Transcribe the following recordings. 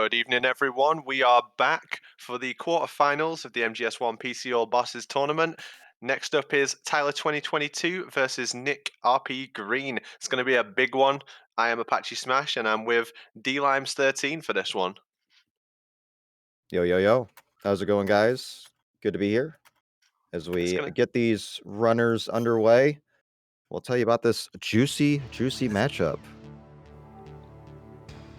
Good evening, everyone. We are back for the quarterfinals of the MGS1 PC All Bosses tournament. Next up is Tyler2022 versus NickRPGreen. It's going to be a big one. I am Apache Smash, and I'm with DLimes13 for this one. Yo, yo, yo. How's it going, guys? Good to be here. As It's we gonna, get these runners underway, we'll tell you about this juicy matchup.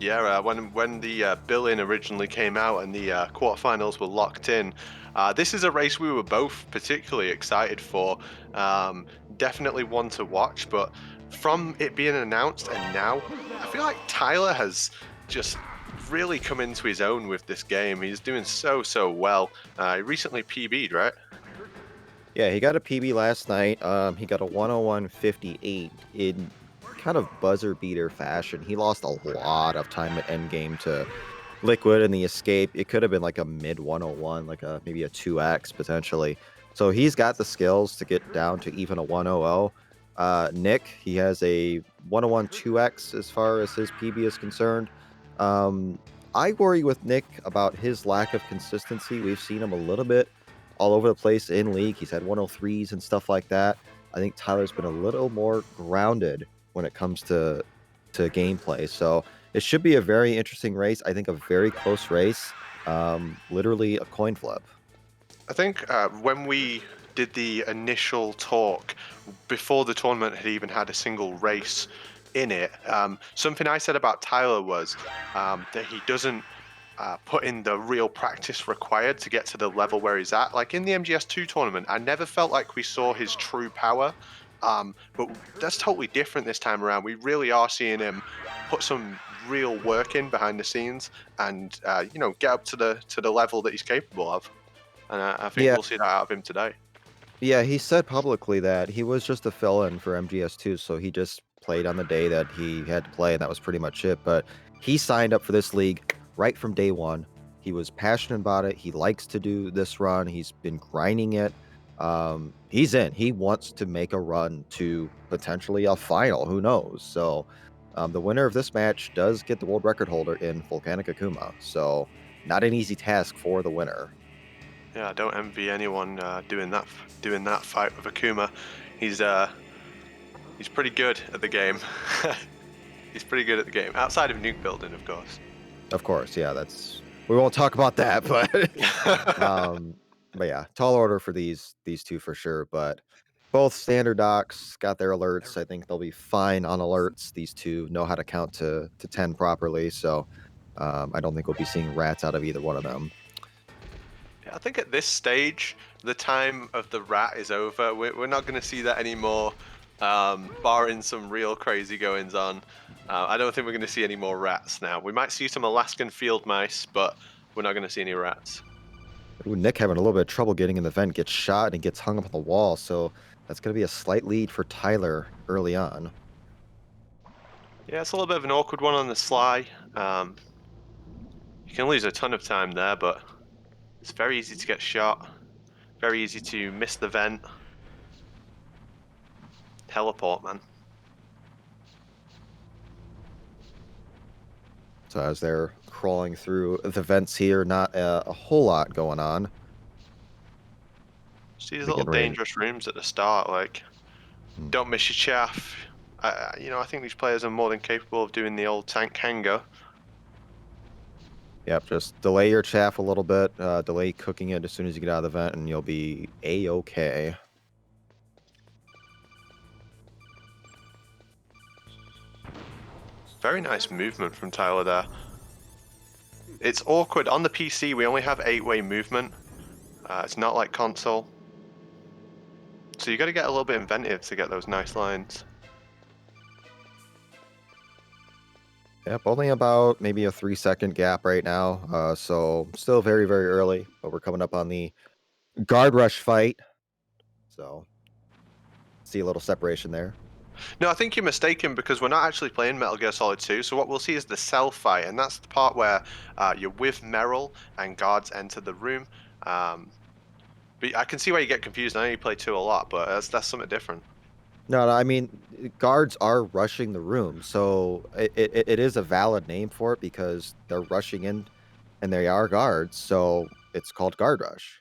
yeah. When the bill-in originally came out and the quarterfinals were locked in, this is a race we were both particularly excited for. Definitely one to watch, but from it being announced and now, I feel like Tyler has just really come into his own with this game. He's doing so well. He recently PB'd, right? Yeah, he got a PB last night. He got a 101.58 in kind of buzzer beater fashion. He lost a lot of time at endgame to Liquid in the escape. It could have been like a mid 101, like a maybe a 2x potentially. So he's got the skills to get down to even a 100. Nick, he has a 101 2x as far as his PB is concerned. I worry with Nick about his lack of consistency. We've seen him a little bit all over the place in league. He's had 103s and stuff like that. I think Tyler's been a little more grounded when it comes to gameplay. So it should be a very interesting race. I think a very close race. Literally a coin flip. I think when we did the initial talk before the tournament had even had a single race in it, something I said about Tyler was that he doesn't put in the real practice required to get to the level where he's at. Like in the MGS2 tournament, I never felt like we saw his true power. But that's totally different this time around. We really are seeing him put some real work in behind the scenes and get up to the level that he's capable of. And I think Yeah, we'll see that out of him today. yeah. He said publicly that he was just a fill-in for MGS2, so he just played on the day that he had to play, and that was pretty much it. But he signed up for this league right from day one. He was passionate about it. He likes to do this run. He's been grinding it. He's in. He wants to make a run to potentially a final. Who knows? So, the winner of this match does get the world record holder in Volcanic Akuma. So, not an easy task for the winner. Yeah, I don't envy anyone doing that fight with Akuma. He's he's pretty good at the game. He's pretty good at the game outside of nuke building, of course. Of course, yeah. We won't talk about that, um, but yeah, tall order for these two for sure. But both standard docs got their alerts. I think they'll be fine on alerts. These two know how to count to 10 properly, so I don't think we'll be seeing rats out of either one of them. Yeah, I think at this stage, the time of the rat is over. We're not going to see that anymore, barring some real crazy goings on. I don't think we're going to see any more rats now. We might see some Alaskan field mice, but we're not going to see any rats. Ooh, Nick having a little bit of trouble getting in the vent, gets shot and gets hung up on the wall, so that's going to be a slight lead for Tyler early on. Yeah, it's a little bit of an awkward one on the sly. You can lose a ton of time there, but it's very easy to get shot. Very easy to miss the vent. Teleport, man. So as they're crawling through the vents here, not a whole lot going on. See these We little getting ready. dangerous rooms at the start, like, Hmm. don't miss your chaff. I think these players are more than capable of doing the old tank hanger. Yep, just delay your chaff a little bit, delay cooking it as soon as you get out of the vent, and you'll be A-okay. Very nice movement from Tyler there. It's awkward. On the PC, we only have 8-way movement. It's not like console. So you got to get a little bit inventive to get those nice lines. Yep, only about maybe a 3-second gap right now, so still very, very early, but we're coming up on the guard rush fight, so see a little separation there. No, I think you're mistaken because we're not actually playing Metal Gear Solid 2. So what we'll see is the cell fight, and that's the part where you're with Meryl and guards enter the room. But I can see why you get confused. I know you play 2 a lot, but that's something different. No, I mean, guards are rushing the room, so it is a valid name for it because they're rushing in, and they are guards, so it's called guard rush.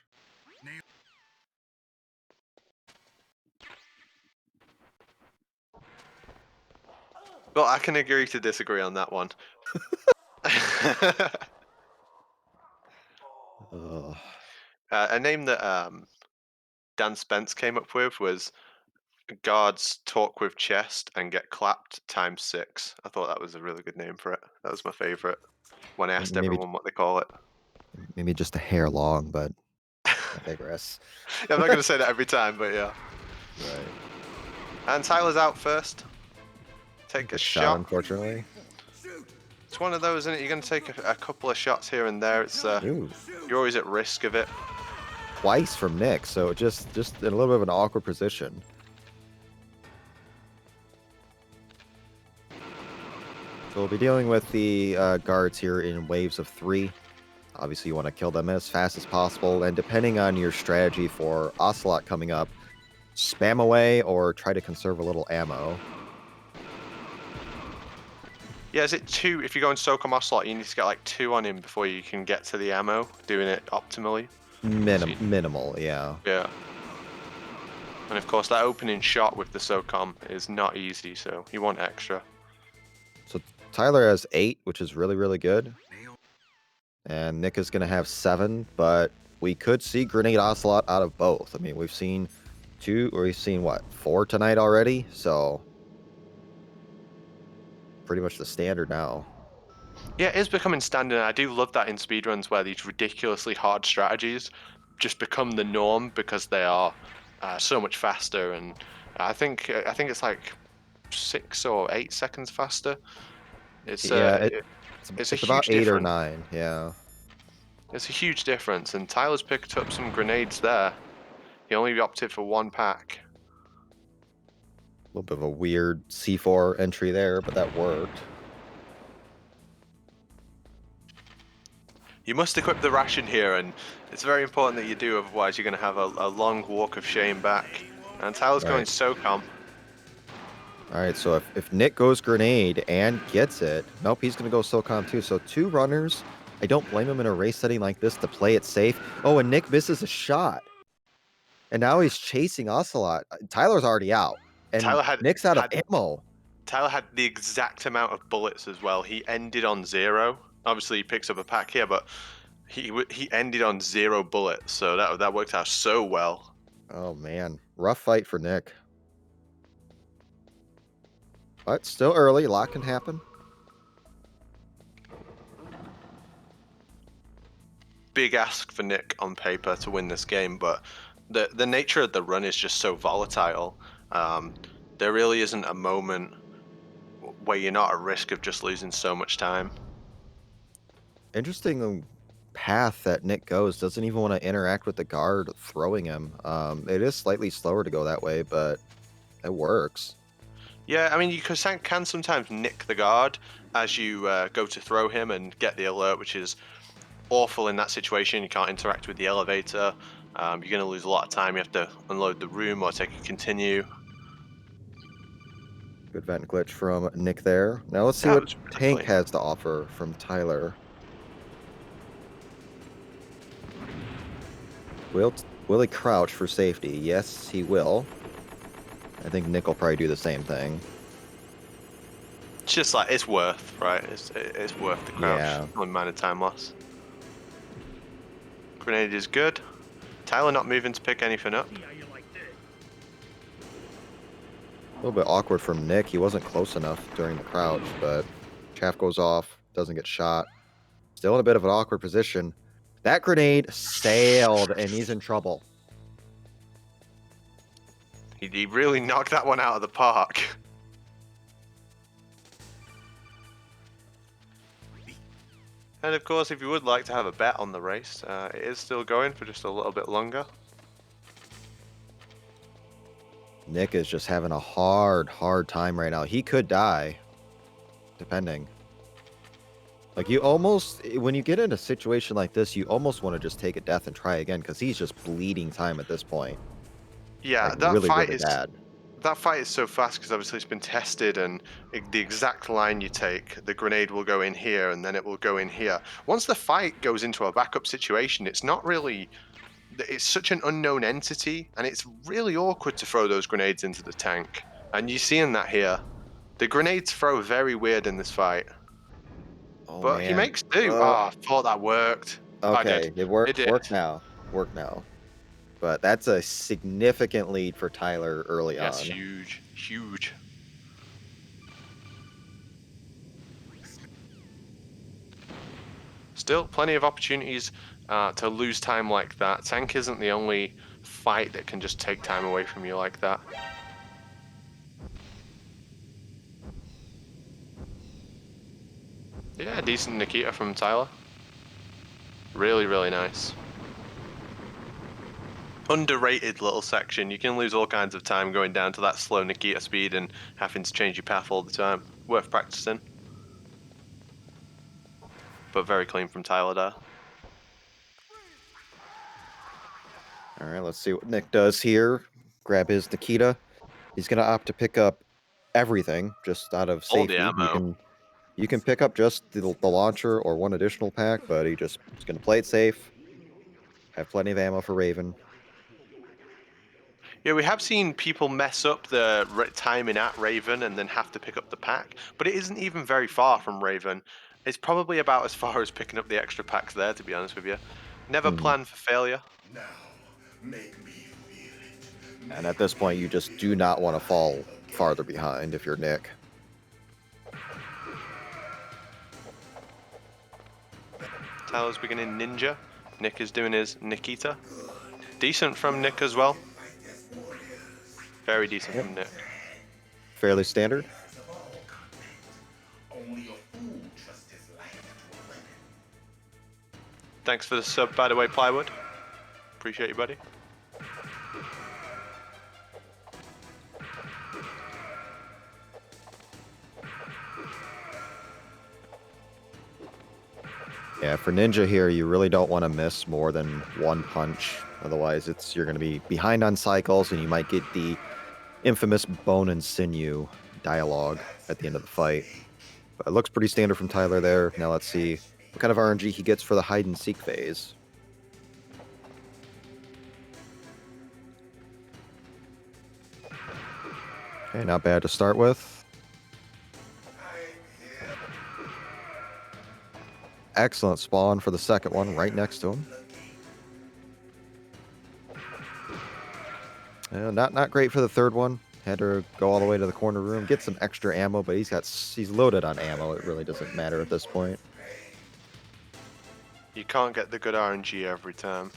Well, I can agree to disagree on that one. Ugh. A name that Dan Spence came up with was guards talk with chest and get clapped times 6. I thought that was a really good name for it. That was my favorite when I asked Maybe everyone what they call it. maybe just a hair long, but I digress. I'm not going to say that every time, but yeah. Right. And Tyler's out first. Take a Gets shot, shot. unfortunately. It's one of those, isn't it? You're going to take a couple of shots here and there. It's Ooh, you're always at risk of it. twice from Nick, so just in a little bit of an awkward position. So we'll be dealing with the guards here in waves of 3. Obviously, you want to kill them as fast as possible, and depending on your strategy for Ocelot coming up, spam away or try to conserve a little ammo. Yeah, is it 2? If you're going SOCOM Ocelot, you need to get like 2 on him before you can get to the ammo, doing it optimally. Minimal, yeah. Yeah. And of course, that opening shot with the SOCOM is not easy, so you want extra. So Tyler has 8, which is really, really good. And Nick is going to have 7, but we could see Grenade Ocelot out of both. I mean, we've seen 2, or we've seen, what, 4 tonight already? So pretty much the standard now. Yeah, it is becoming standard. I do love that in speedruns where these ridiculously hard strategies just become the norm because they are so much faster. And I think it's like 6 or 8 seconds faster. It's Yeah, it's a it's about huge 8 or difference. 9, yeah. It's a huge difference, and Tyler's picked up some grenades there. He only opted for 1 pack. A little bit of a weird C4 entry there, but that worked. You must equip the ration here, and it's very important that you do, otherwise you're going to have a long walk of shame back. And Tyler's going Right. SOCOM. All right, so if Nick goes grenade and gets it, nope, he's going to go SOCOM too. So 2 runners. I don't blame him in a race setting like this to play it safe. Oh, and Nick misses a shot. And now he's chasing Ocelot. Tyler's already out. And Tyler had Nick's out of had ammo. Tyler had the exact amount of bullets as well. He ended on 0. Obviously, he picks up a pack here, but he ended on 0 bullets, so that worked out so well. Oh, man. Rough fight for Nick. But still early. A lot can happen. Big ask for Nick on paper to win this game, but the nature of the run is just so volatile. There really isn't a moment where you're not at risk of just losing so much time. Interesting path that Nick goes. Doesn't even want to interact with the guard throwing him. It is slightly slower to go that way, but it works. Yeah, I mean, you can sometimes nick the guard as you go to throw him and get the alert, which is awful in that situation. You can't interact with the elevator. You're going to lose a lot of time. You have to unload the room or take a continue. Good vent glitch from Nick there. Now let's see That what was Tank definitely. has to offer from Tyler. Will he crouch for safety? Yes, he will. I think Nick will probably do the same thing. It's just like it's worth, right? It's worth the crouch. Yeah. One minor time loss. Grenade is good. Tyler not moving to pick anything up. A little bit awkward from Nick. He wasn't close enough during the crouch, but chaff goes off, doesn't get shot. Still in a bit of an awkward position. That grenade sailed, and he's in trouble. He really knocked that one out of the park. And of course, if you would like to have a bet on the race, it is still going for just a little bit longer. Nick is just having a hard time right now. He could die, depending. Like, you almost, when you get in a situation like this, you almost want to just take a death and try again, because he's just bleeding time at this point. Yeah, Like, really, really bad. That fight is so fast because obviously it's been tested, and the exact line you take, the grenade will go in here and then it will go in here. Once the fight goes into a backup situation, it's not really. It's such an unknown entity, and it's really awkward to throw those grenades into the tank. And you're seeing that here. The grenades throw very weird in this fight. Oh But he man. makes do. Ah, I thought that worked. I did. Okay, it It worked. did. Work now. Work now. But that's a significant lead for Tyler early Yes, on. huge. Huge. Still, plenty of opportunities to lose time like that. Tank isn't the only fight that can just take time away from you like that. Yeah, decent Nikita from Tyler. Really, really nice. Underrated little section. You can lose all kinds of time going down to that slow Nikita speed and having to change your path all the time. Worth practicing. But very clean from Tyler there. All right, let's see what Nick does here. Grab his Nikita. He's gonna opt to pick up everything just out of All the safety. ammo. You can pick up just the launcher or one additional pack, but he's gonna play it safe. Have plenty of ammo for Raven. Yeah, we have seen people mess up the timing at Raven and then have to pick up the pack, but it isn't even very far from Raven. It's probably about as far as picking up the extra packs there, to be honest with you. Never Mhm. plan for failure. Now, make me feel it. And at Make this point, me you just do feel not want to alive fall again. farther behind if you're Nick. Tyler's beginning Ninja. Nick is doing his Nikita. Decent from Now Nick as let well. me fight as warriors. Very decent Yep. from Nick. Fairly standard. Last of all combat. Only a fool trusts his life to a weapon. Thanks for the sub, by the way, Plywood. Appreciate you, buddy. Yeah, for Ninja here, you really don't want to miss more than one punch. Otherwise, you're going to be behind on cycles, and you might get the infamous bone and sinew dialogue at the end of the fight. But it looks pretty standard from Tyler there. Now let's see what kind of RNG he gets for the hide and seek phase. Okay, not bad to start with. Excellent spawn for the second one, right next to him. Not great for the third one. Had to go all the way to the corner room, get some extra ammo, but he's loaded on ammo. It really doesn't matter at this point. You can't get the good RNG every time.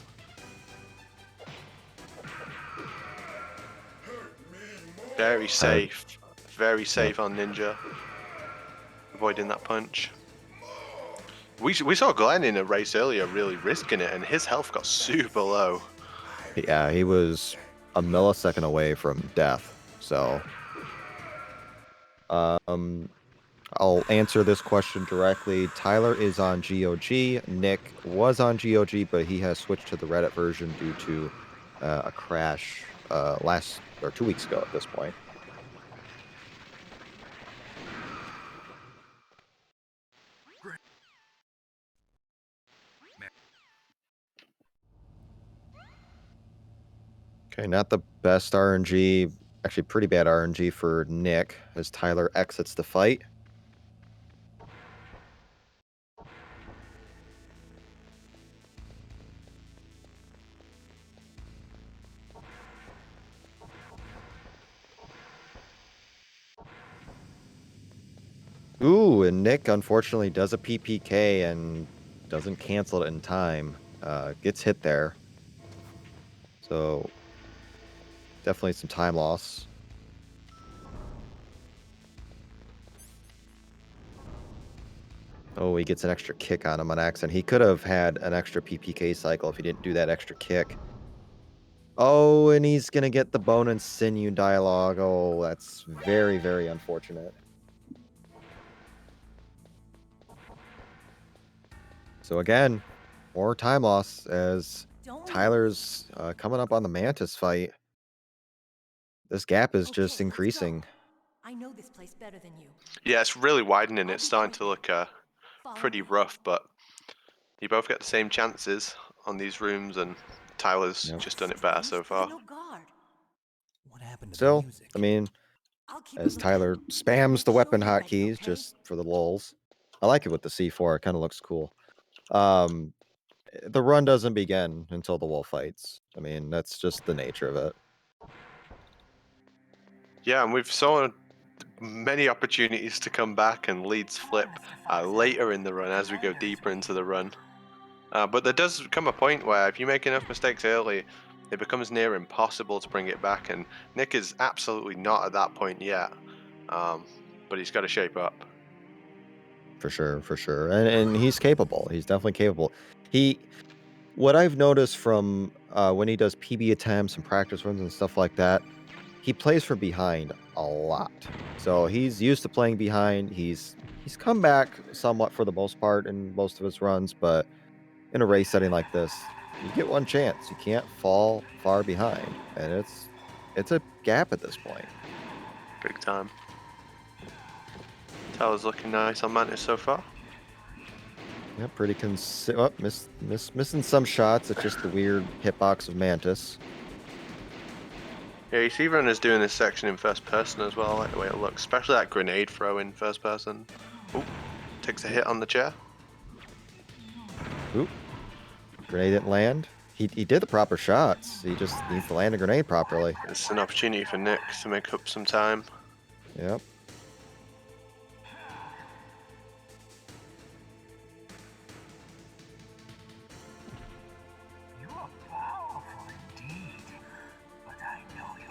Very safe. Very safe on Ninja. Avoiding that punch. We saw Glenn in a race earlier really risking it, and his health got super low. Yeah, he was a millisecond away from death. So, I'll answer this question directly. Tyler is on GOG. Nick was on GOG, but he has switched to the Reddit version due to a crash last or 2 weeks ago at this point. Okay, not the best RNG. Actually, pretty bad RNG for Nick as Tyler exits the fight. Ooh, and Nick unfortunately does a PPK and doesn't cancel it in time. Gets hit there. So definitely some time loss. Oh, he gets an extra kick on him on accident. He could have had an extra PPK cycle if he didn't do that extra kick. Oh, and he's going to get the bone and sinew dialogue. Oh, that's very, very unfortunate. So again, more time loss as Tyler's coming up on the Mantis fight. this gap is Okay, just let's go. increasing. I know this place better than you. Yeah, it's really widening. I'll It's be starting quick to now. look Follow pretty me. rough, but you both get the same chances on these rooms, and Tyler's Yep. just done it better Strange, so there's far. no guard. What happened to the Still, music? I mean, I'll keep as a Tyler lookout. spams the Make weapon sure you're ready, hotkeys okay? just for the lulz. I like it with the C4. It kind of looks cool. Um, the run doesn't begin until the wolf fights. I mean, that's just the nature of it. Yeah, and we've saw many opportunities to come back and leads flip later in the run as we go deeper into the run. But there does come a point where if you make enough mistakes early, it becomes near impossible to bring it back. And Nick is absolutely not at that point yet. But he's got to shape up. For sure, for sure. And he's capable. He's definitely capable. What I've noticed from when he does PB attempts and practice runs and stuff like that, he plays from behind a lot. So he's used to playing behind. He's come back somewhat for the most part in most of his runs, but in a race setting like this, you get one chance. You can't fall far behind, and it's a gap at this point. Big time. Tyler's looking nice on Mantis so far. Yeah, pretty missing some shots. It's just the weird hitbox of Mantis. Yeah, you see runners doing this section in first person as well. I like the way it looks, especially that grenade throw in first person. Oop, takes a hit on the chair. Oop. Grenade didn't land. He did the proper shots. He just needs to land a grenade properly. It's an opportunity for Nick to make up some time. Yep.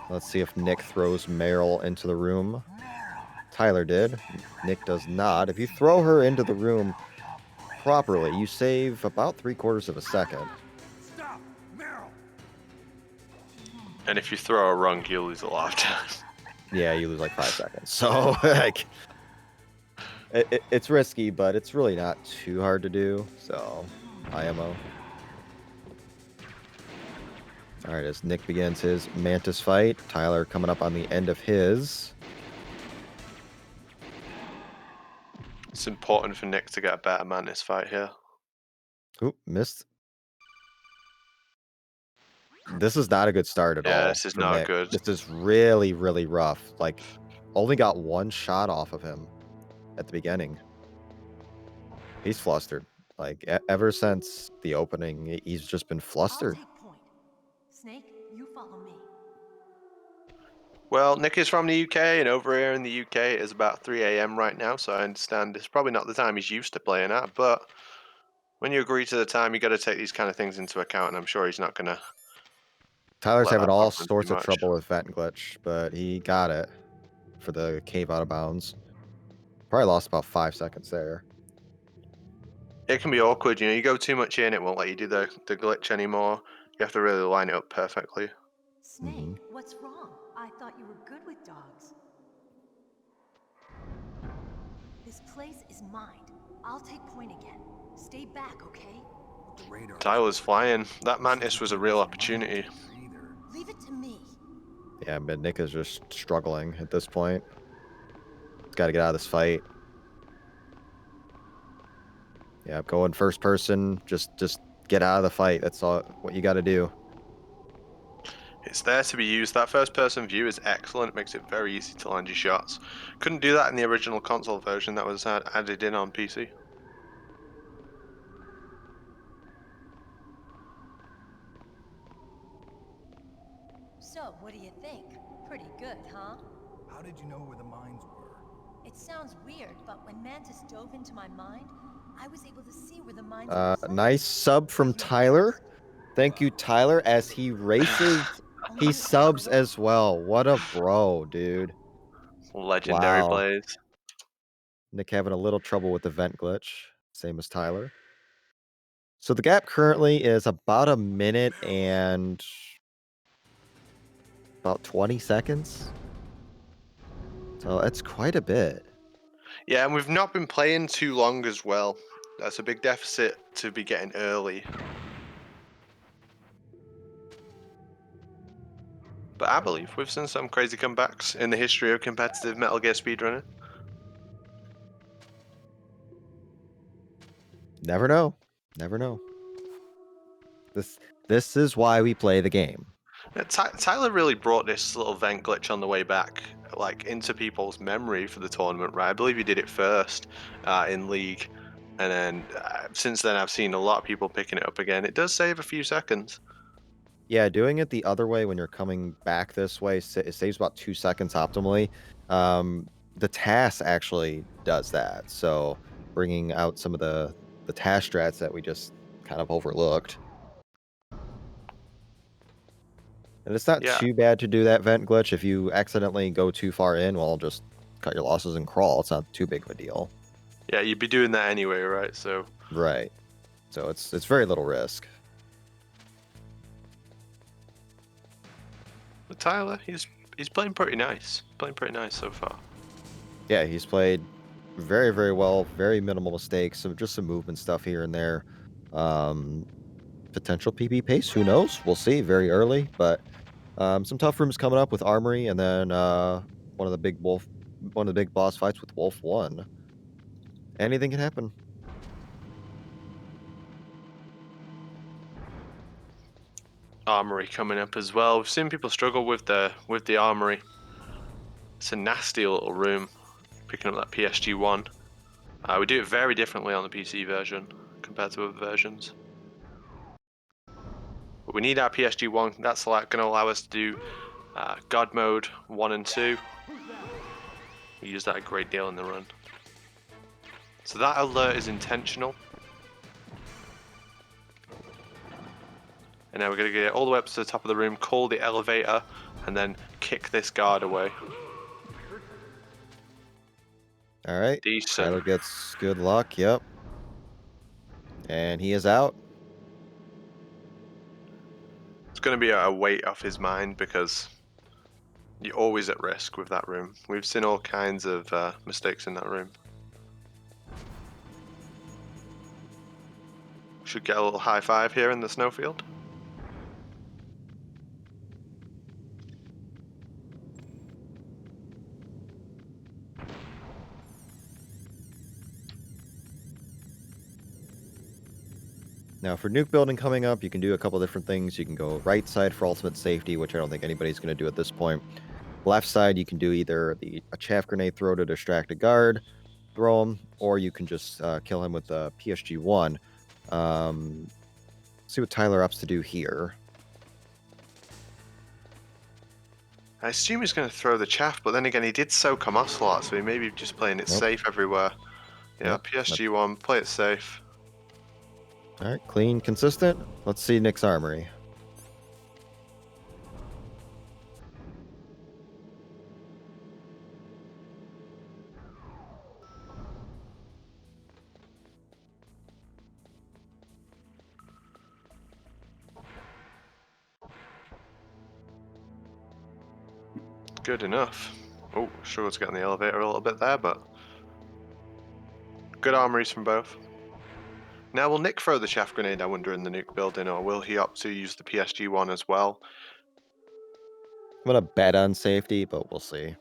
Let's see if Nick throws Meryl into the room. Tyler did. Nick does not. If you throw her into the room properly, you save about 3/4 of a second. Stop, Meryl! And if you throw a wrong, you lose a lot of time. Yeah, you lose like 5 seconds. So, like, it's risky, but it's really not too hard to do. So, IMO. All right, as Nick begins his Mantis fight, Tyler coming up on the end of his. It's important for Nick to get a better Mantis fight here. Oop, missed. This is not a good start at all. Yeah, this is for not Nick. good. This is really, really rough. Like, only got one shot off of him at the beginning. He's flustered. Like, ever since the opening, he's just been I'll flustered. take point. Snake, you follow me. Well, Nick is from the UK, and over here in the UK it is about 3 a.m. right now, so I understand it's probably not the time he's used to playing at, but when you agree to the time, you got to take these kind of things into account, and I'm sure he's not going to Tyler's let having that all bother him too sorts of much. trouble with vent glitch, but he got it for the cave out of bounds. Probably lost about 5 seconds there. It can be awkward, you go too much in, it won't let you do the glitch anymore. You have to really line it up perfectly. Snake, what's wrong? I thought you were good with dogs. This place is mine. I'll take point again. Stay back, okay? The radar. Tyler's flying. That Mantis was a real opportunity. Either. Leave it to me. Yeah, but Nick is just struggling at this point. He's got to get out of this fight. Yeah, going first person. Just get out of the fight. That's all what you got to do. It's there to be used. That first person view is excellent. It makes it very easy to land your shots. Couldn't do that in the original console version that was added in on PC. So, what do you think? Pretty good, huh? How did you know where the mines were? It sounds weird, but when Mantis dove into my mind, I was able to see where the mines were placed. Nice sub from Tyler. Thank you, Tyler. As he races, he subs as well. What a bro, dude. Legendary Wow. plays. Nick having a little trouble with the vent glitch, same as Tyler. So the gap currently is about 1 minute and about 20 seconds. So that's quite a bit. Yeah, and we've not been playing too long as well. That's a big deficit to be getting early. But I believe we've seen some crazy comebacks in the history of competitive Metal Gear speedrunning. Never know. Never know. This is why we play the game. Tyler really brought this little vent glitch on the way back, like into people's memory for the tournament, right? I believe he did it first in League, and then since then I've seen a lot of people picking it up again. It does save a few seconds. Yeah, doing it the other way when you're coming back this way, it saves about 2 seconds optimally. The TAS actually does that, so bringing out some of the TAS strats that we just kind of overlooked. And it's not Yeah, too bad to do that vent glitch. If you accidentally go too far in, well, just cut your losses and crawl. It's not too big of a deal. yeah, you'd be doing that anyway, right? So, Right. So it's very little risk. but Tyler, he's playing pretty nice. Playing pretty nice so far. Yeah, he's played very, very well. Very minimal mistakes. Just some movement stuff here and there. Um, Potential PB pace. Who knows? We'll see. Very early, but some tough rooms coming up with Armory, and then one of the one of the big boss fights with Wolf 1. Anything can happen. Armory coming up as well. We've seen people struggle with the armory. It's a nasty little room. Picking up that PSG1. We do it very differently on the PC version compared to other versions. But we need our PSG1. That's going to allow us to do God mode 1 and 2. We use that a great deal in the run. So that alert is intentional. And now we're going to get all the way up to the top of the room, call the elevator, and then kick this guard away. All right. Decent. Tyler gets good luck. Yep. And he is out. It's going to be a weight off his mind because you're always at risk with that room. We've seen all kinds of mistakes in that room. Should get a little high five here in the snowfield. Now, for nuke building coming up, you can do a couple different things. You can go right side for ultimate safety, which I don't think anybody's going to do at this point. Left side, you can do either a chaff grenade throw to distract a guard, throw him, or you can just kill him with a PSG1. See what Tyler opts to do here. I assume he's going to throw the chaff, but then again, he did soak a muscle lot, so he may be just playing it Nope. safe everywhere. Yeah, Yep. PSG1, play it safe. All right, clean, consistent. Let's see Nick's Armory. Good enough. Oh, struggled to get on the elevator a little bit there, but good armories from both. Now, will Nick throw the chaff grenade, I wonder, in the nuke building, or will he opt to use the PSG1 as well? I'm going to bet on safety, but we'll see.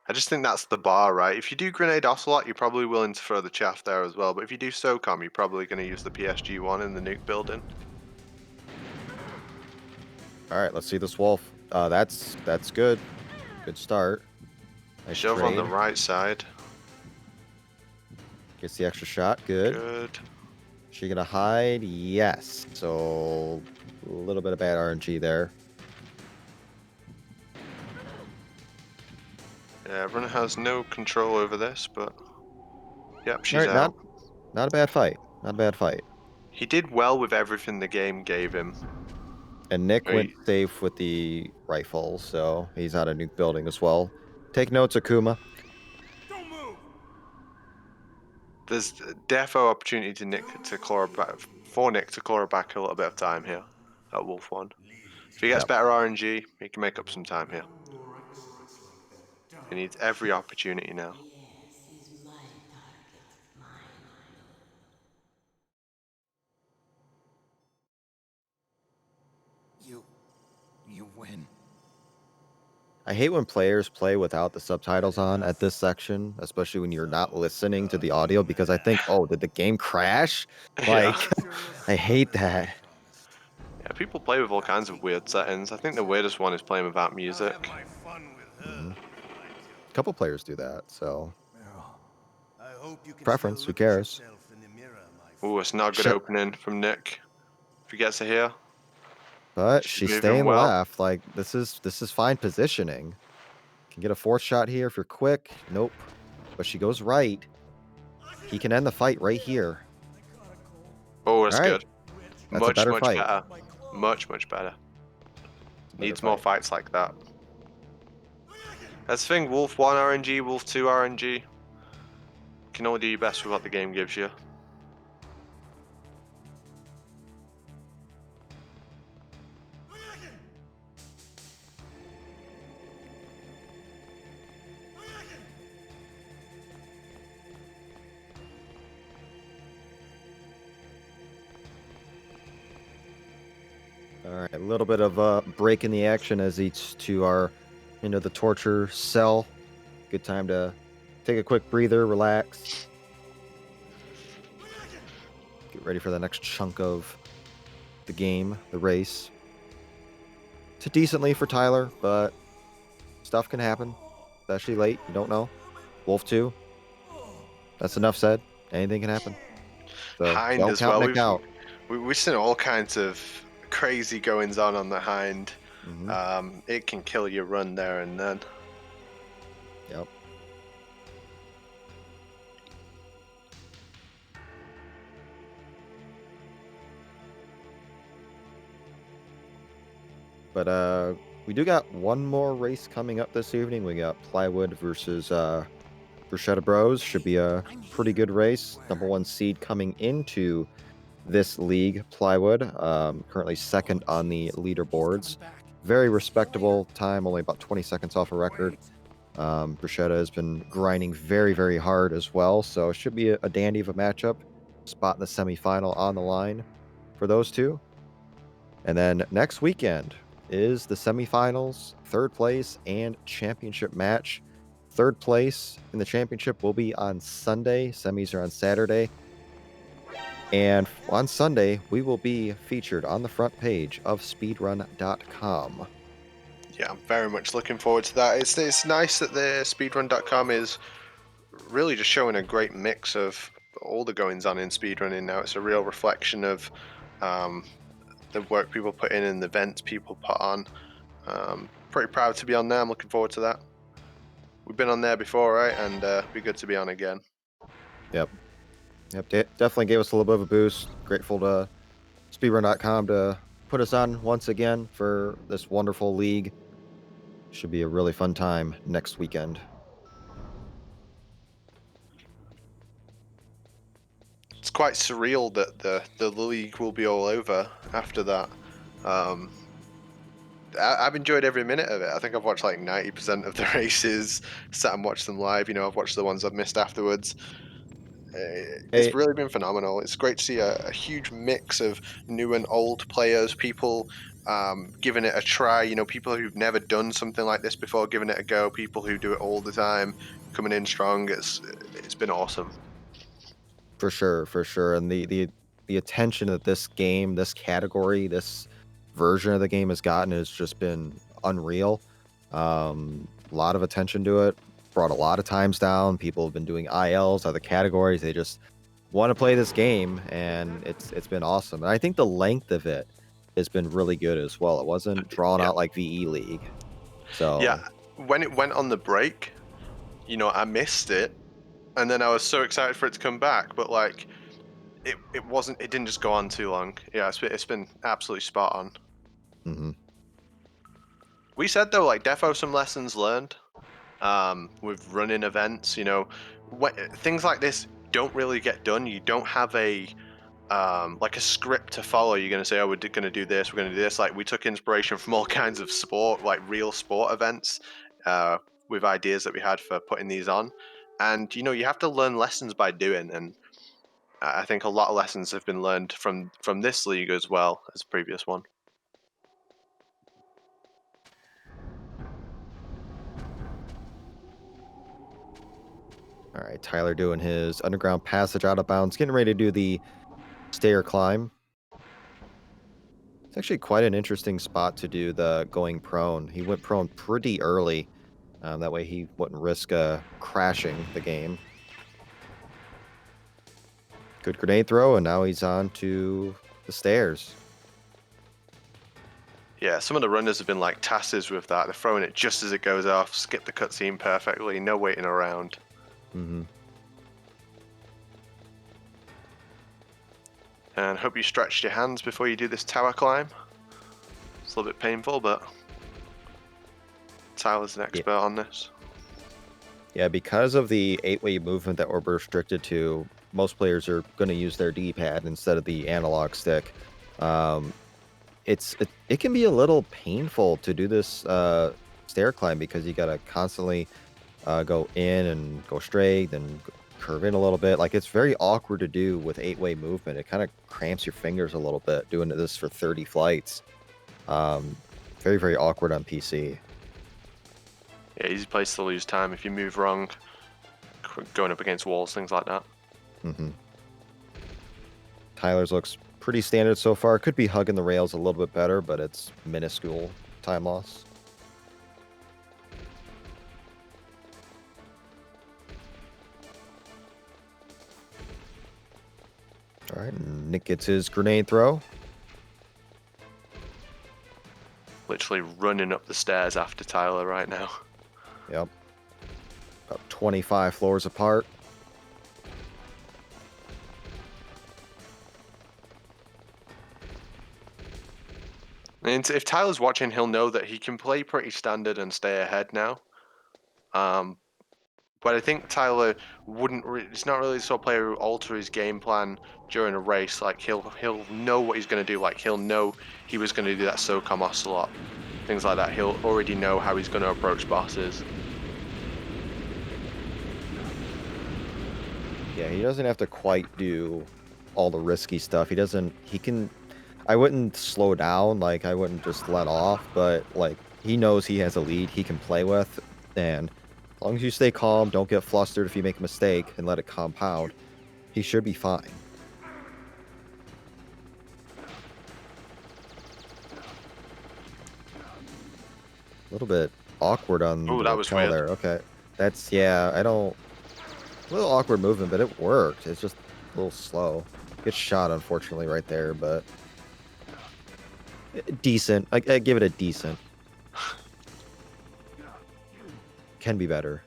I just think that's the bar, right? If you do grenade ocelot, you're probably willing to throw the chaff there as well, but if you do SOCOM, you're probably going to use the PSG1 in the nuke building. All right, let's see this wolf. That's good. Good start. Nice Shove trade. on the right side. Gets the extra shot. Good. Good. She gonna hide? Yes. So a little bit of bad RNG there. Yeah, everyone has no control over this, but yep, she's All right, out. not a bad fight. Not a bad fight. He did well with everything the game gave him. And Nick Right. went safe with the rifle, so he's out of nuke building as well. Take notes, Akuma. Don't move. There's defo opportunity to Nick to claw back for Nick to claw back a little bit of time here at Wolf 1. If he gets Yep. better RNG, he can make up some time here. He needs every opportunity now. Yes, he's my target, mine alone. You win. I hate when players play without the subtitles on at this section, especially when you're not listening to the audio, because I think, oh, did the game crash? Yeah. Like, I hate that. Yeah, people play with all kinds of weird settings. I think the weirdest one is playing without music. A couple players do that, so Meryl, I hope you can preference, still who look at cares? yourself in the mirror, my Ooh, it's not a good Shit. opening from Nick. If he gets it here, But she's she's moving staying well. left. Like, this is fine positioning. Can get a fourth shot here if you're quick. Nope. But she goes right. He can end the fight right here. Oh, that's All right. good. That's a Much, better much fight. better. Much, much better. Better Needs more fight. fights like that. That's the thing, Wolf 1 RNG, Wolf 2 RNG. Can only do your best with what the game gives you. All right, a little bit of a break in the action as each two are into the torture cell. Good time to take a quick breather, relax, get ready for the next chunk of the game, the race. To decently for Tyler, but stuff can happen, especially late. You don't know. Wolf 2, that's enough said. Anything can happen. So Hind don't as count well. Nick out. We've seen all kinds of crazy goings on the Hind. It can kill your run there and then. Yep. But we do got one more race coming up this evening. We got Plywood versus Bruschetta Bros. Should be a pretty good race. Number one seed coming into this league, Plywood. Currently second on the leaderboards. Very respectable time, only about 20 seconds off a record. Bruschetta has been grinding very, very hard as well. So it should be a dandy of a matchup. Spot in the semifinal on the line for those two. And then next weekend is the semifinals, third place, and championship match. Third place in the championship will be on Sunday. Semis are on Saturday. And on Sunday, we will be featured on the front page of speedrun.com. Yeah, I'm very much looking forward to that. It's nice that the speedrun.com is really just showing a great mix of all the goings on in speedrunning now. It's a real reflection of the work people put in and the events people put on. Pretty proud to be on there. I'm looking forward to that. We've been on there before, right? And be good to be on again. Yep. Definitely gave us a little bit of a boost. Grateful to speedrun.com to put us on once again for this wonderful league. Should be a really fun time next weekend. It's quite surreal that the league will be all over after that. I've enjoyed every minute of it. I think I've watched like 90% of the races, sat and watched them live. I've watched the ones I've missed afterwards. It's Hey, really been phenomenal. It's great to see a huge mix of new and old players, people giving it a try. People who've never done something like this before, giving it a go. People who do it all the time, coming in strong. It's been awesome. for sure. And the attention that this game, this category, this version of the game has gotten has just been unreal. A lot of attention to it. Brought a lot of times down. People have been doing ILs, other categories. They just want to play this game, and it's been awesome. And I think the length of it has been really good as well. It wasn't drawn Yeah, out like VE League. So yeah. When it went on the break, I missed it, and then I was so excited for it to come back. But like, it wasn't. It didn't just go on too long. Yeah, it's been absolutely spot on. mhm. We said though, like defo some lessons learned. With running events, things like this don't really get done. You don't have a like a script to follow. You're going to say, oh, we're going to do this, we're going to do this. Like we took inspiration from all kinds of sport, like real sport events, with ideas that we had for putting these on. And you have to learn lessons by doing. And I think a lot of lessons have been learned from this league as well as the previous one. All right, Tyler doing his underground passage out of bounds, getting ready to do the stair climb. It's actually quite an interesting spot to do the going prone. He went prone pretty early. That way he wouldn't risk crashing the game. Good grenade throw, and now he's on to the stairs. Yeah, some of the runners have been like tasses with that. They're throwing it just as it goes off, skip the cutscene perfectly, no waiting around. Mm-hmm. And hope you stretched your hands before you do this tower climb. It's a little bit painful, but Tyler's an expert on this. Yeah, because of the 8-way movement that we're restricted to, most players are going to use their D-pad instead of the analog stick. It can be a little painful to do this stair climb because you got to constantly go in and go straight, then curve in a little bit. Like, it's very awkward to do with 8-way movement. It kind of cramps your fingers a little bit doing this for 30 flights. Very, very awkward on PC. Yeah, easy place to lose time if you move wrong, going up against walls, things like that. Mm-hmm. Tyler's looks pretty standard so far. Could be hugging the rails a little bit better, but it's minuscule time loss. All right, Nick gets his grenade throw. Literally running up the stairs after Tyler right now. Yep. About 25 floors apart. And if Tyler's watching, he'll know that he can play pretty standard and stay ahead now. But I think Tyler wouldn't. It's not really the sort of player who alter his game plan during a race. Like he'll know what he's going to do. Like he'll know he was going to do that SOCOM ocelot, things like that. He'll already know how he's going to approach bosses. Yeah, he doesn't have to quite do all the risky stuff. He doesn't. He can. I wouldn't slow down. Like I wouldn't just let off. But like he knows he has a lead he can play with, and as long as you stay calm, don't get flustered if you make a mistake, and let it compound, he should be fine. A little bit awkward on Ooh, the that was rappel weird. there. Okay, that's I don't. A little awkward movement, but it worked. It's just a little slow. Gets shot, unfortunately, right there, but decent. I give it a decent. Can be better.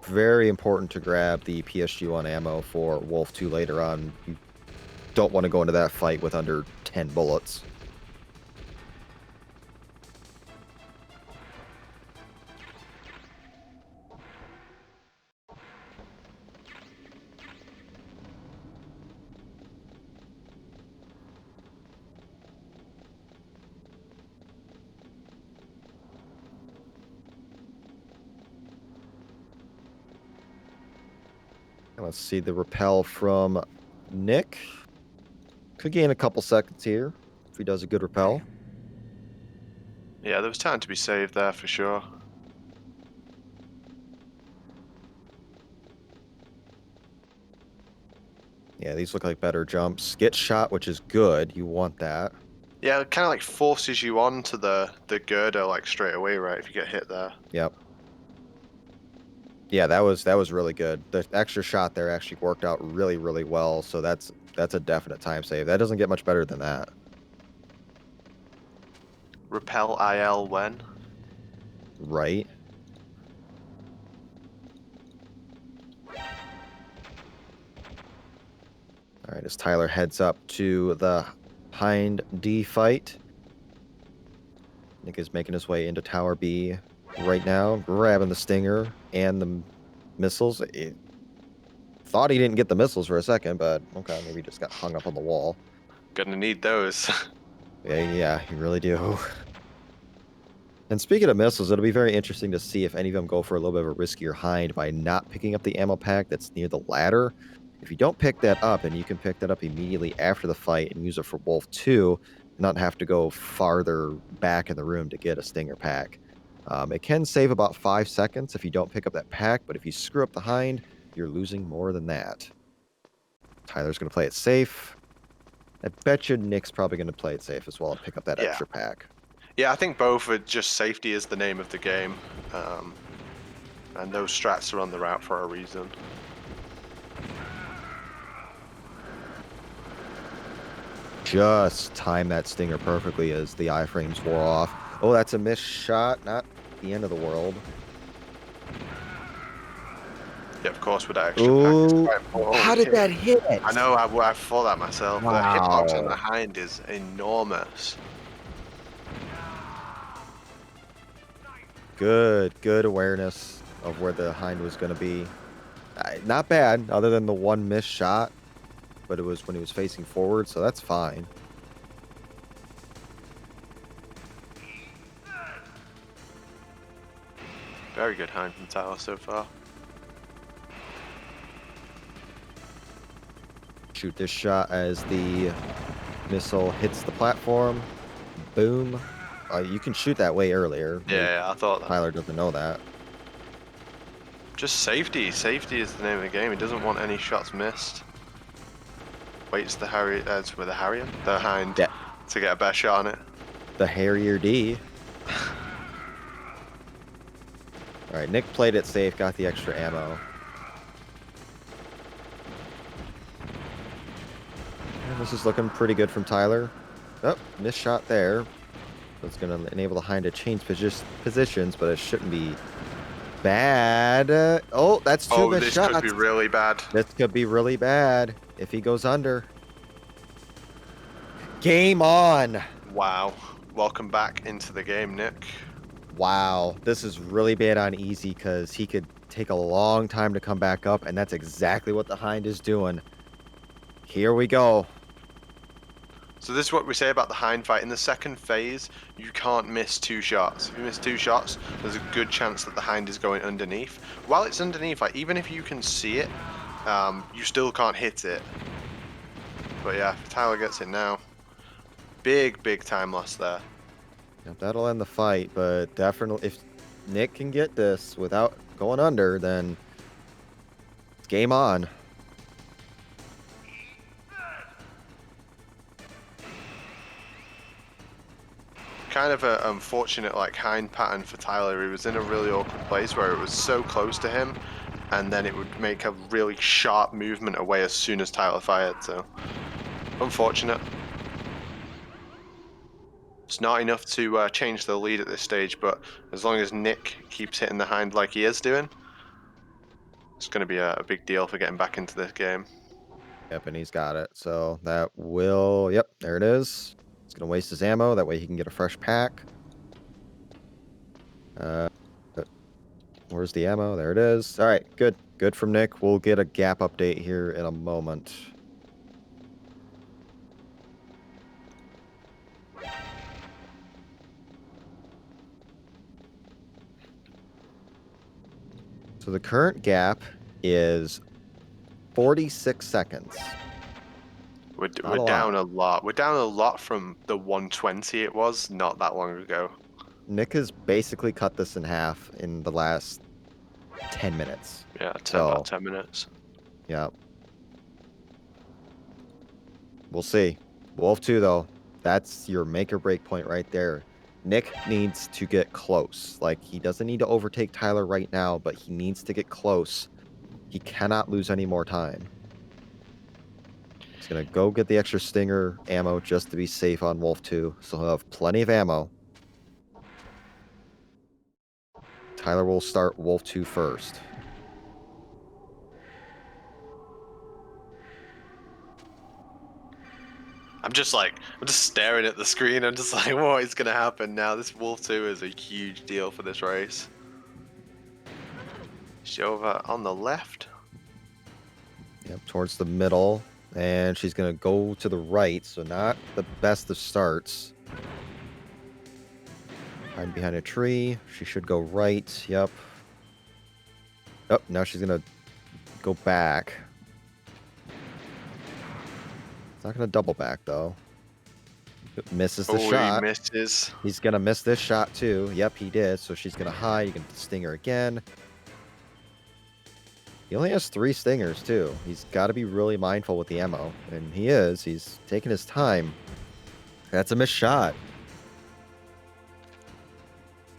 Very important to grab the PSG1 ammo for Wolf 2 later on. You don't want to go into that fight with under 10 bullets. Let's see the rappel from Nick. Could gain a couple seconds here if he does a good rappel. Yeah, there was time to be saved there for sure. Yeah, these look like better jumps. Get shot, which is good. You want that. Yeah, it kind of like forces you onto the girder like straight away, right? If you get hit there. Yep. Yeah, that was really good. The extra shot there actually worked out really, really well. So that's a definite time save. That doesn't get much better than that. Repel IL when? Right. All right, as Tyler heads up to the Hind D fight. Nick is making his way into Tower B right now, grabbing the Stinger and the missiles. Thought he didn't get the missiles for a second, but okay, maybe he just got hung up on the wall. Gonna need those. Yeah, you really do. And speaking of missiles, it'll be very interesting to see if any of them go for a little bit of a riskier hind by not picking up the ammo pack that's near the ladder. If you don't pick that up, and you can pick that up immediately after the fight and use it for Wolf 2, not have to go farther back in the room to get a stinger pack. It can save about 5 seconds if you don't pick up that pack, but if you screw up the hind, you're losing more than that. Tyler's going to play it safe. I bet you Nick's probably going to play it safe as well and pick up that Yeah. extra pack. Yeah, I think both are just safety is the name of the game. And those strats are on the route for a reason. Just time that stinger perfectly as the iframes wore off. Oh, that's a missed shot. Not the end of the world. Yeah, of course, with that extra pack, it's Ooh, quite important. how did that hit? I know, I thought that myself. The hitbox on Wow. the hind is enormous. Good awareness of where the hind was going to be. Not bad, other than the one missed shot, but it was when he was facing forward, so that's fine. Very good hind from Tyler so far. Shoot this shot as the missile hits the platform. Boom. You can shoot that way earlier. Yeah, I thought that. Tyler doesn't know that. Just safety. Safety is the name of the game. He doesn't want any shots missed. Waits the Harrier, the hind, Yeah. to get a better shot on it. The Harrier D. All right, Nick played it safe, got the extra ammo. And this is looking pretty good from Tyler. Oh, missed shot there. It's going to enable the hind to change positions, but it shouldn't be bad. Oh, that's two missed shots. This could be really bad. This could be really bad if he goes under. Game on. Wow. Welcome back into the game, Nick. Wow. This is really bad on easy because he could take a long time to come back up, and that's exactly what the hind is doing. Here we go. So this is what we say about the hind fight. In the second phase, you can't miss 2 shots. If you miss 2 shots, there's a good chance that the hind is going underneath. While it's underneath, like, even if you can see it, you still can't hit it. But yeah, Tyler gets it now. Big time loss there. Yep, that'll end the fight, but definitely if Nick can get this without going under, then it's game on. Kind of an unfortunate hind pattern for Tyler. He was in a really awkward place where it was so close to him, and then it would make a really sharp movement away as soon as Tyler fired. So unfortunate. It's not enough to change the lead at this stage, but as long as Nick keeps hitting the hind like he is doing, it's going to be a big deal for getting back into this game. Yep, and he's got it. So that will, yep, there it is. It's going to waste his ammo. That way he can get a fresh pack. Where's the ammo? There it is. All right, good. Good from Nick. We'll get a gap update here in a moment. So the current gap is 46 seconds. We're down a lot. We're down a lot from the 120 it was not that long ago. Nick has basically cut this in half in the last 10 minutes. Yeah, about 10 minutes. Yeah. We'll see. Wolf 2, though, that's your make or break point right there. Nick needs to get close. Like, he doesn't need to overtake Tyler right now, but he needs to get close. He cannot lose any more time. He's going to go get the extra stinger ammo just to be safe on Wolf 2, so he'll have plenty of ammo. Tyler will start Wolf 2 first. I'm just staring at the screen. I'm just like, what is going to happen now? This Wolf 2 is a huge deal for this race. She's over on the left. Yep, towards the middle. And she's going to go to the right, so not the best of starts. Hide behind a tree. She should go right. Yep. Oh, now she's going to go back. It's not going to double back, though. Misses the Oh, he shot. misses. He's gonna miss this shot too. Yep, he did. So she's gonna hide. You can sting her again. He only has 3 stingers too. He's got to be really mindful with the ammo, and he is. He's taking his time. That's a missed shot.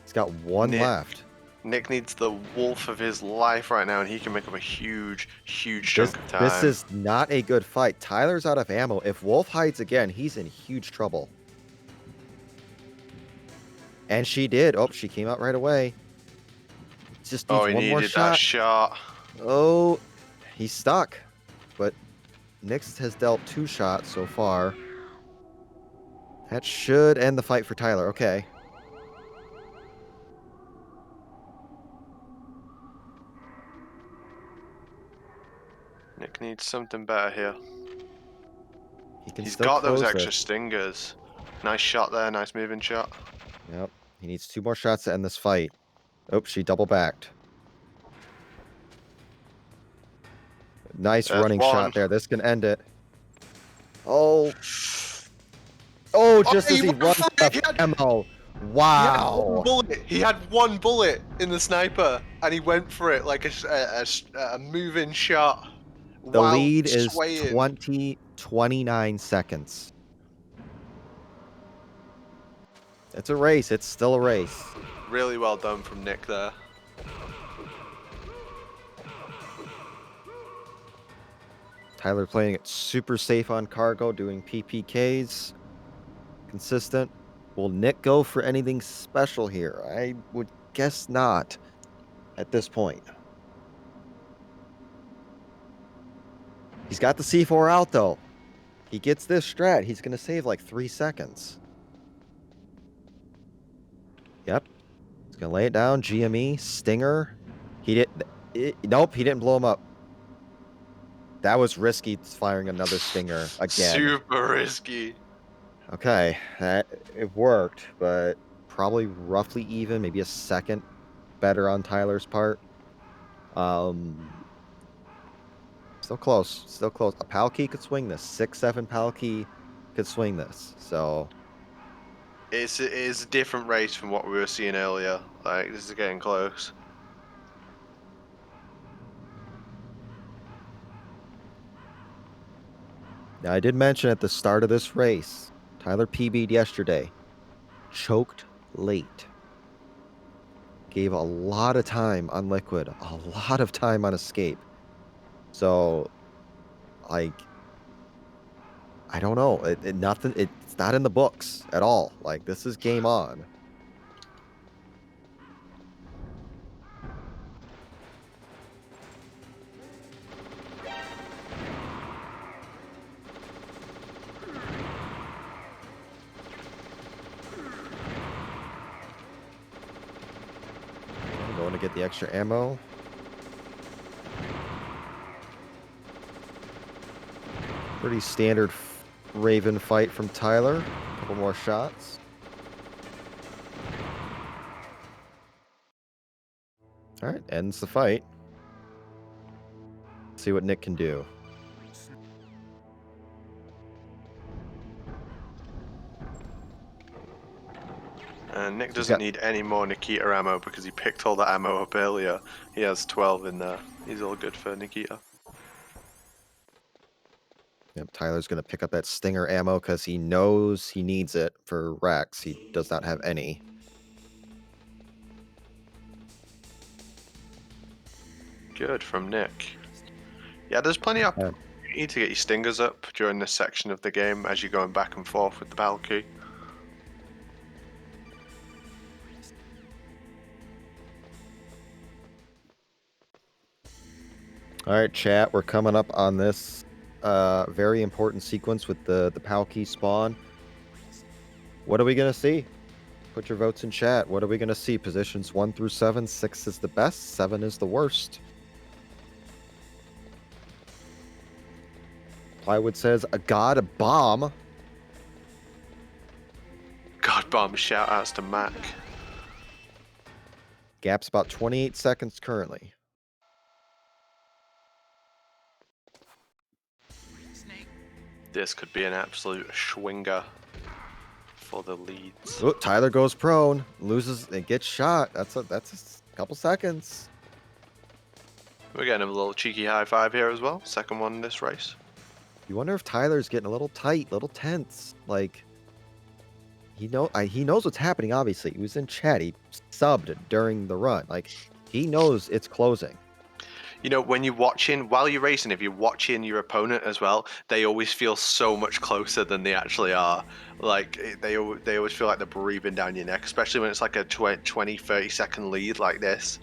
He's got 1 left. Nick needs the wolf of his life right now, and he can make up a huge chunk of time. This is not a good fight. Tyler's out of ammo. If Wolf hides again, he's in huge trouble. And she did. Oh, she came out right away. Just needs he one more needed that shot. Oh, he's stuck. But Nix has dealt 2 shots so far. That should end the fight for Tyler. Okay. Nick needs something better here. He's Still got those close extra it. stingers. Nice shot there. Nice moving shot. Yep. He needs 2 more shots to end this fight. Oh, she double backed. Nice running shot there. This can end it. Oh. Oh, just as he runs out of ammo. Wow. He had 1 bullet in the sniper, and he went for it like a moving shot. The while lead is swaying. 29 seconds. It's a race. It's still a race. Really well done from Nick there. Tyler playing it super safe on cargo, doing PPKs. Consistent. Will Nick go for anything special here? I would guess not at this point. He's got the C4 out, though. He gets this strat. He's going to save like 3 seconds. Yep. He's going to lay it down. GME. Stinger. Nope, he didn't blow him up. That was risky, firing another stinger again. Super risky. Okay, it worked, but probably roughly even, maybe a second better on Tyler's part. Still close, still close. A Palkey could swing this. 6-7 Palkey could swing this. So It's a different race from what we were seeing earlier. Like, this is getting close. now I did mention at the start of this race, Tyler PB'd yesterday. Choked late. Gave a lot of time on Liquid, a lot of time on Escape. So, like, I don't know. It's not in the books at all. Like, this is game on. I'm going to get the extra ammo. Pretty standard Raven fight from Tyler. A couple more shots. All right, ends the fight. See what Nick can do. Nick doesn't need any more Nikita ammo because he picked all the ammo up earlier. He has 12 in there. He's all good for Nikita. Yep, Tyler's going to pick up that Stinger ammo because he knows he needs it for Rex. He does not have any. Good from Nick. Yeah, there's plenty of opportunity to get your stingers up during this section of the game as you're going back and forth with the battle key. All right, chat, we're coming up on this very important sequence with the Palkey spawn. What are we going to see? Put your votes in chat. What are we going to see? Positions 1 through 7. 6 is the best. 7 is the worst. Plywood says, a god bomb. God bomb shout outs to Mac. Gap's about 28 seconds currently. This could be an absolute schwinger. for the leads. Oh, Tyler goes prone, loses and gets shot. That's a couple seconds. We're getting a little cheeky high five here as well. Second one in this race. You wonder if Tyler's getting a little tight, little tense. Like he knows what's happening. Obviously, he was in chat. He subbed during the run. Like he knows it's closing. You know, when you're watching, while you're racing, if you're watching your opponent as well, they always feel so much closer than they actually are. Like, they always feel like they're breathing down your neck, especially when it's like a 20, 30-second lead like this.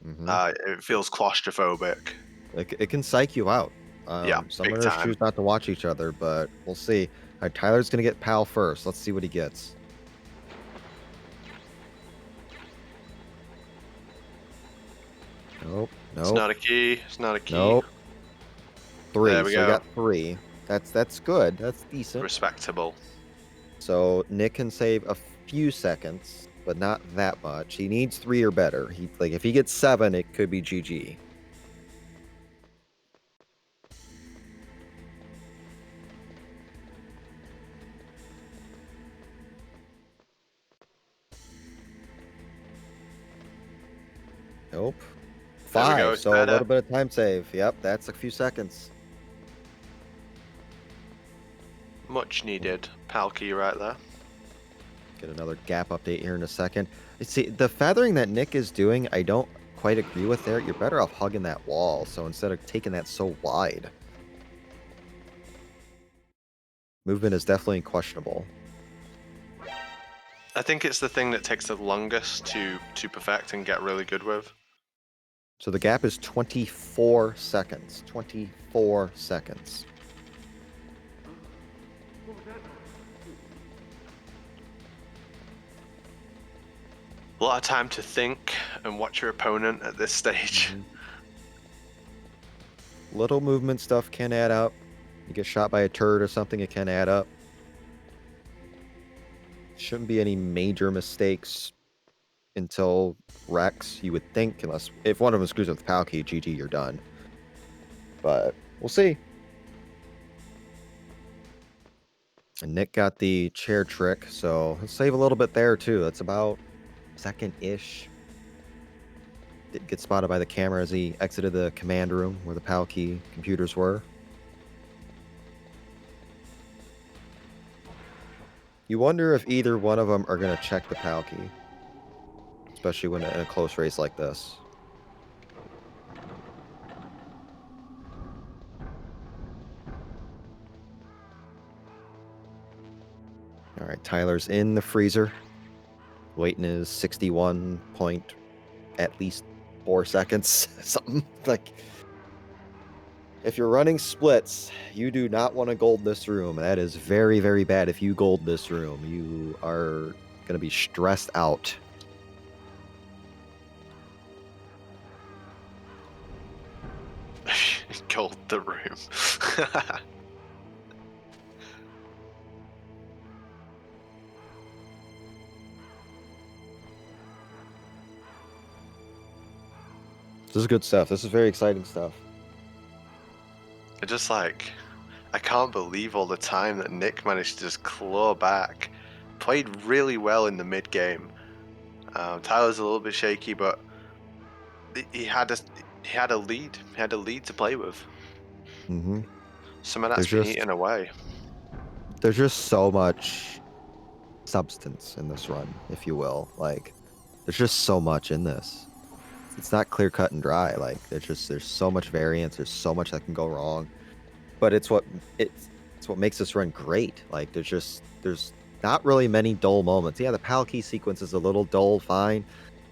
It feels claustrophobic. It can psych you out. Yeah, Some big runners time. choose not to watch each other, but we'll see. All right, Tyler's going to get Pal first. Let's see what he gets. Nope. It's not a key. It's not a key. Nope. 3. There we so go. we got 3. That's good. That's decent. Respectable. So Nick can save a few seconds, but not that much. He needs 3 or better. If he gets 7, it could be GG. Nope. There we go, 5, it's so better. a little bit of time save. Yep, that's a few seconds. Much needed pal key right there. Get another gap update here in a second. See, the feathering that Nick is doing, I don't quite agree with there. You're better off hugging that wall, so instead of taking that so wide. Movement is definitely questionable. I think it's the thing that takes the longest to perfect and get really good with. So the gap is 24 seconds. 24 seconds. A lot of time to think and watch your opponent at this stage. Little movement stuff can add up. You get shot by a turret or something, it can add up. Shouldn't be any major mistakes until Rex, you would think, unless if one of them screws up the pal key, GG, you're done. But we'll see. And Nick got the chair trick, so he'll save a little bit there too. That's about second-ish. Did get spotted by the camera as he exited the command room where the pal key computers were. You wonder if either one of them are going to check the pal key, especially when in a close race like this. All right, Tyler's in the freezer. Waiting is 61 point at least 4 seconds. Something like. If you're running splits, you do not want to gold this room. That is very, very bad. If you gold this room, you are going to be stressed out. Gold the room. This is good stuff. This is very exciting stuff. It's just like, I can't believe all the time that Nick managed to just claw back. Played really well in the mid game. Tyler's a little bit shaky, but he had a lead. He had a lead to play with. Mm-hmm. Some of that's been eaten away. There's just so much substance in this run, if you will. Like, there's just so much in this. It's not clear cut and dry. Like, there's so much variance. There's so much that can go wrong. But it's what makes this run great. Like, there's not really many dull moments. Yeah, the pal key sequence is a little dull, fine,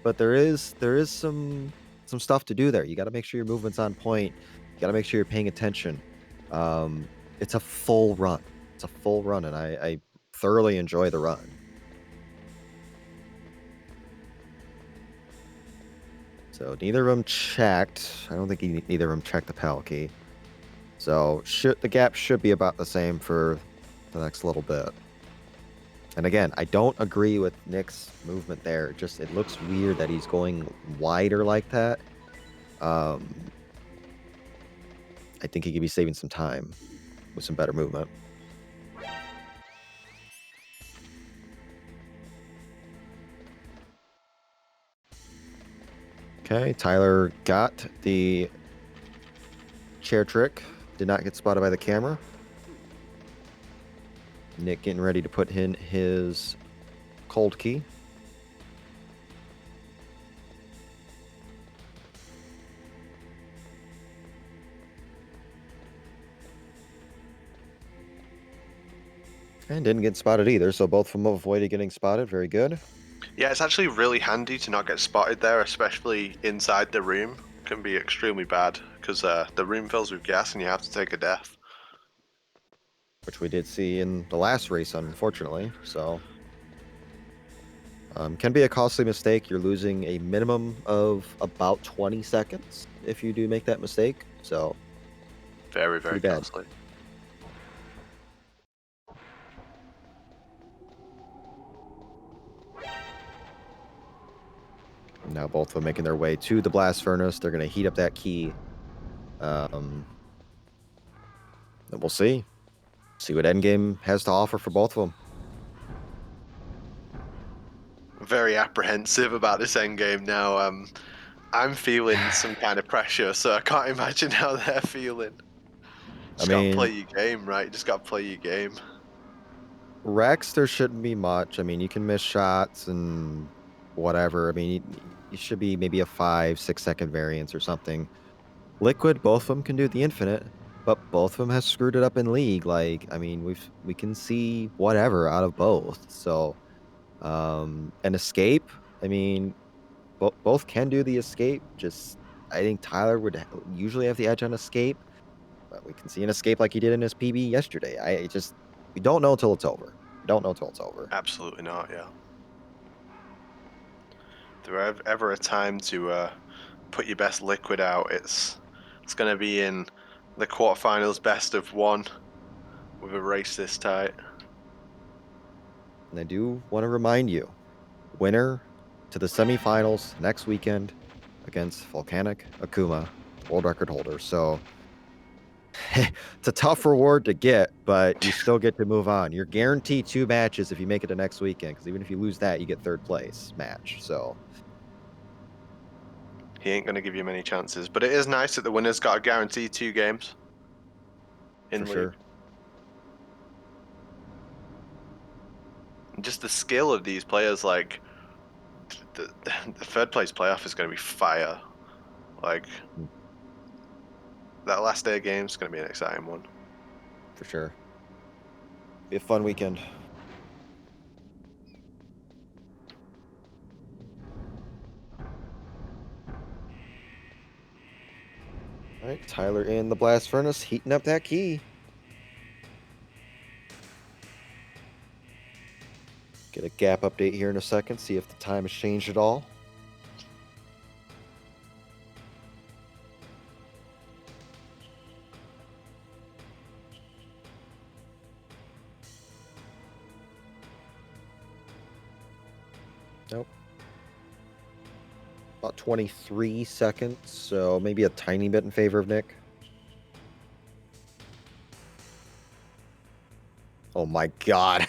but there is some stuff to do there. You got to make sure your movement's on point. You got to make sure you're paying attention. It's a full run. It's a full run, and I thoroughly enjoy the run. So neither of them checked. I don't think either of them checked the pal key. So the gap should be about the same for the next little bit. And again, I don't agree with Nick's movement there. Just it looks weird that he's going wider like that. I think he could be saving some time with some better movement. Okay, Tyler got the chair trick. Did not get spotted by the camera. Nick getting ready to put in his cold key. And didn't get spotted either, so both of them avoided getting spotted. Very good. Yeah, it's actually really handy to not get spotted there, especially inside the room. Can be extremely bad because the room fills with gas and you have to take a death. Which we did see in the last race, unfortunately. So, can be a costly mistake. You're losing a minimum of about 20 seconds if you do make that mistake. So, Very, very pretty bad. costly. Now both of them making their way to the blast furnace. They're going to heat up that key. And we'll see. See what Endgame has to offer for both of them. Very apprehensive about this end game now. I'm feeling some kind of pressure, so I can't imagine how they're feeling. Just gotta play your game, right? You just gotta play your game. Rex, there shouldn't be much. I mean, you can miss shots and whatever. I mean, you should be maybe a 5-6 second variance or something. Liquid, both of them can do the infinite, but both of them have screwed it up in league. Like, I mean, we can see whatever out of both. So, an escape. I mean, both can do the escape. Just, I think Tyler would usually have the edge on escape, but we can see an escape like he did in his PB yesterday. We don't know until it's over. We don't know until it's over. Absolutely not, yeah. If there ever a time to put your best liquid out, it's gonna be in the quarterfinals best of one with a race this tight. And I do want to remind you, winner to the semifinals next weekend against Volcanic Akuma, world record holder. So it's a tough reward to get, but you still get to move on. You're guaranteed 2 matches if you make it to next weekend, because even if you lose that, you get 3rd place match. So He ain't gonna give you many chances, but it is nice that the winner's got a guaranteed 2 games in for league. sure. And just the skill of these players, like the 3rd place playoff is gonna be fire. Like that last day of games is gonna be an exciting one. For sure. Be a fun weekend. All right, Tyler in the blast furnace, heating up that key. Get a gap update here in a second, see if the time has changed at all. Nope. About 23 seconds, so maybe a tiny bit in favor of Nick. Oh my god.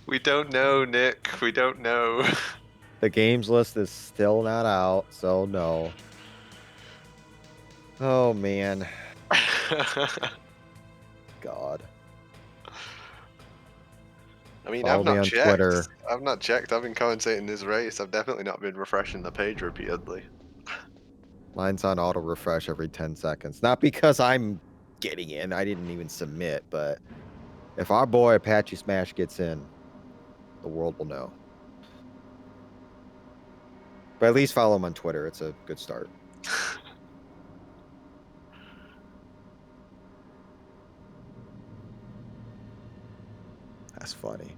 We don't know, Nick. We don't know. The games list is still not out, so no. Oh man. God. I mean, Follow I've me not on checked. Twitter. I've not checked. I've been commentating this race. I've definitely not been refreshing the page repeatedly. Mine's on auto refresh every 10 seconds. Not because I'm getting in. I didn't even submit, but if our boy Apache Smash gets in, the world will know. But at least follow him on Twitter. It's a good start. That's funny.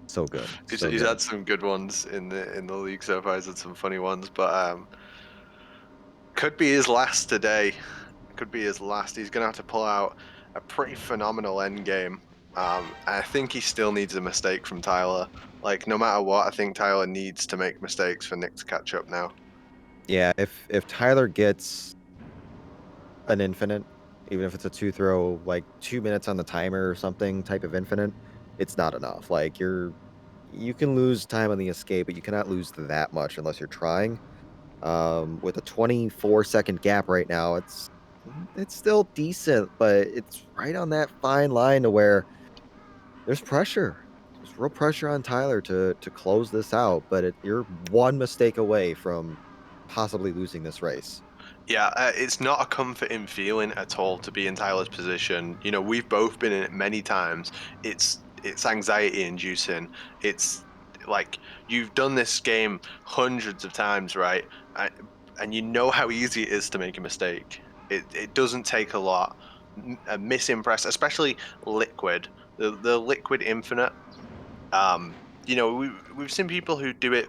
So good. He's So good. had some good ones in the league so far. He's had some funny ones, but could be his last today. Could be his last. He's gonna have to pull out a pretty phenomenal end game. I think he still needs a mistake from Tyler. Like no matter what, I think Tyler needs to make mistakes for Nick to catch up now. Yeah, if Tyler gets an infinite, even if it's a 2 throw, like 2 minutes on the timer or something type of infinite, it's not enough. Like you're you can lose time on the escape, but you cannot lose that much unless you're trying. With a 24-second gap right now, it's still decent, but it's right on that fine line to where there's pressure. There's real pressure on Tyler to close this out, but you're one mistake away from possibly losing this race. Yeah, it's not a comforting feeling at all to be in Tyler's position. You know, we've both been in it many times. It's anxiety inducing. It's like you've done this game hundreds of times, right? And you know how easy it is to make a mistake. It doesn't take a lot. Misimpress, especially Liquid, the Liquid Infinite. You know, we've seen people who do it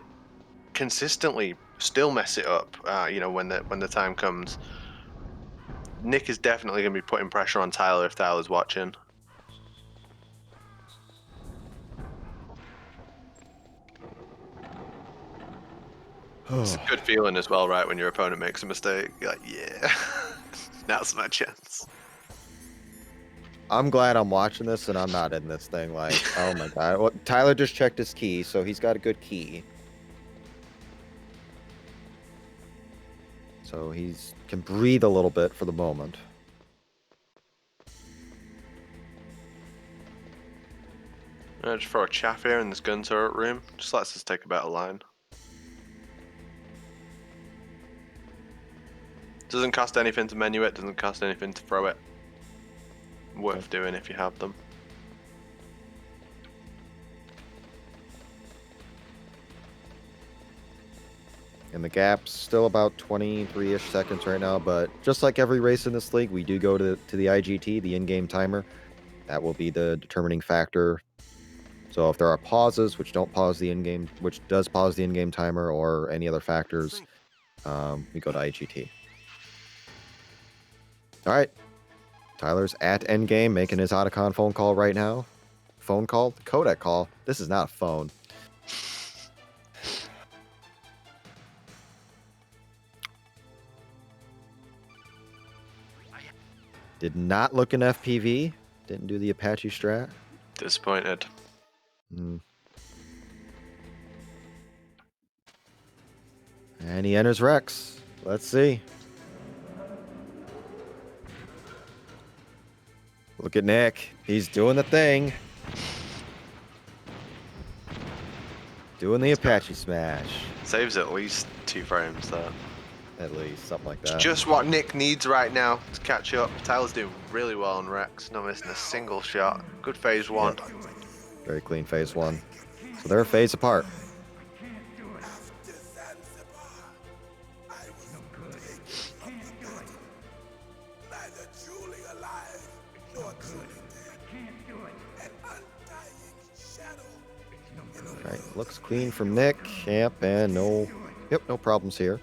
consistently still mess it up. You know, when the time comes. Nick is definitely going to be putting pressure on Tyler if Tyler's watching. It's a good feeling as well, right? When your opponent makes a mistake, you're like, yeah, now's my chance. I'm glad I'm watching this and I'm not in this thing. Like, oh my god. Well, Tyler just checked his key, so he's got a good key. So he's can breathe a little bit for the moment. Just throw a chaff here in this gun turret room. Just lets us take a better line. Doesn't cost anything to menu it, doesn't cost anything to throw it. Worth doing if you have them. And the gap's still about 23-ish seconds right now, but just like every race in this league, we do go to the IGT, the in-game timer. That will be the determining factor. So if there are pauses, which don't pause the in-game, which does pause the in-game timer, or any other factors, we go to IGT. All right. Tyler's at endgame, making his Otacon phone call right now. Phone call? Codec call. This is not a phone. Did not look in FPV. Didn't do the Apache strat. Disappointed. And he enters Rex. Let's see. Look at Nick. He's doing the thing. Doing the Apache smash. Saves at least 2 frames there. At least, something like It's that. just what Nick needs right now to catch up. Tyler's doing really well on Rex, not missing a single shot. Good phase 1. Yep. Very clean phase 1. So they're a phase apart. After Zanzibar, I was taken of the body, neither truly alive nor truly dead. An undying shadow. Right, looks clean from Nick. Yep, and no problems here.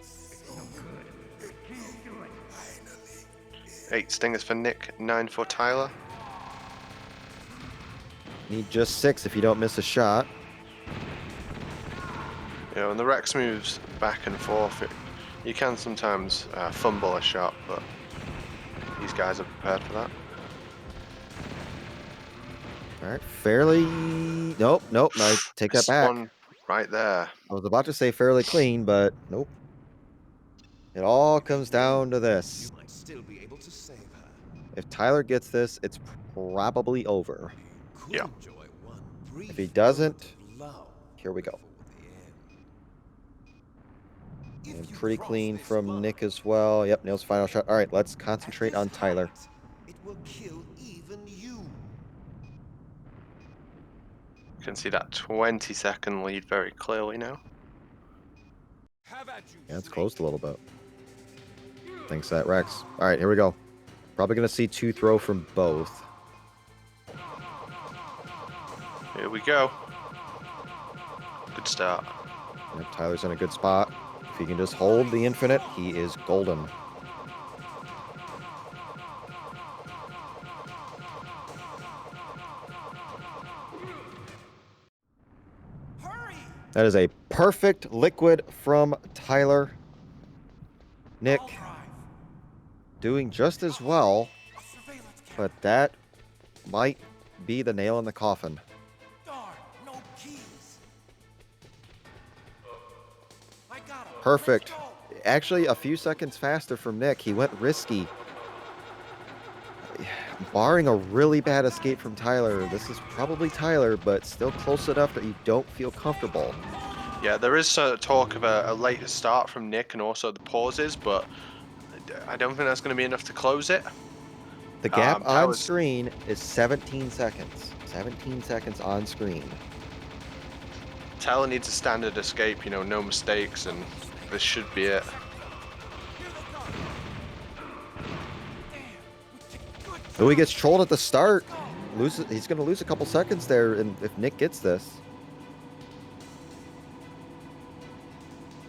8 stingers for Nick, 9 for Tyler. Need just 6 if you don't miss a shot. You know, when the Rex moves back and forth, you can sometimes fumble a shot, but these guys are prepared for that. All right, fairly... Nope, I take that Missed back. one right there. I was about to say fairly clean, but nope. It all comes down to this. You might still be able to save her. If Tyler gets this, it's probably over. Could Yeah. enjoy one brief If he doesn't, moment of love here we go. before the end. And If you pretty cross clean this from line, Nick as well. Yep, Neil's final shot. All right, let's concentrate on Tyler. it will kill even you. You can see that 20-second lead very clearly now. Yeah, it's closed a little bit. Thanks to that Rex. All right, here we go. Probably going to see 2 throw from both. Here we go. Good start. Yep, Tyler's in a good spot. If he can just hold the infinite, he is golden. That is a perfect liquid from Tyler. Nick doing just as well, but that might be the nail in the coffin. Darn, no keys. Perfect. Actually, a few seconds faster from Nick. He went risky. Barring a really bad escape from Tyler, this is probably Tyler, but still close enough that you don't feel comfortable. Yeah, there is talk of a later start from Nick and also the pauses, but I don't think that's going to be enough to close it. The gap on Tyler's screen is 17 seconds. 17 seconds on screen. Tyler needs a standard escape, you know, no mistakes, and this should be it. Oh, he gets trolled at the start. He's going to lose a couple seconds there, and if Nick gets this.